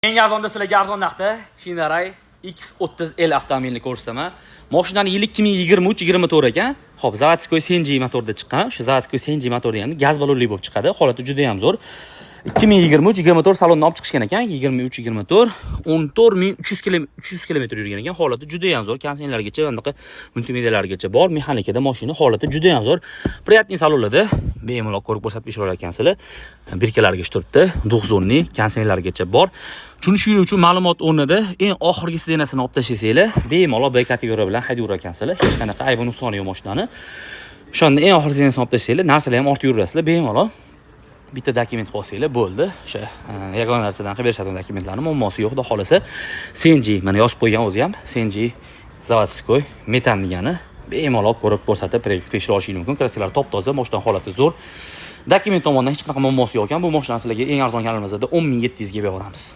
Eng arzonda sizlarga arzon narxda Hyundai X30L avtomobilni ko'rsataman. Mashinaning yili 2023-24 ekan. Xo'p, zavodskoy Senji motorda chiqqan. Shu zavodskoy Senji motor degani gaz ballonli bo'lib chiqadi. Holati juda ham zo'r. 2023-24 salonni olib chiqishgan ekan. 23-24 14300 km yurgan ekan. Holati juda ham zo'r. Konsenlargacha, bunaqa multimedialargacha bor. Mexanikada mashina holati juda ham zo'r. Приятный salonlarda bemalol ko'rib ko'rsatib beralar ekansizlar. Birkalarga turibdi. Duxzonni konsenlargacha bor. Tushunish uchun ma'lumot o'rnida eng oxirgi sidenasini olib tashlasanglar, bemalol B kategoriya bilan haydayver ekansizlar. Hech qanaqa aybi nuqsoni yo'q mashinani. O'shanda eng oxirgi sidenasini olib tashlasanglar, narsalar ham ortib yurasizlar bemalol. Bitta dokument qolsanglar bo'ldi. O'sha yagona narsadan qilib berishadigan dokumentlarni muammosi yo'q. Xudo xolasa Senji mana yozib qo'ygan o'zi ham Senji zavodskoy metan degani. Bemalol ko'rib ko'rsatib tekshirib olishingiz mumkin. Kraskalar top-toza, mashinaning holati zo'r. Dokument tomonidan hech qanaqa muammosi yo'q ekan. Bu mashinani sizlarga eng arzon kanalimizda 10700 ga beramiz.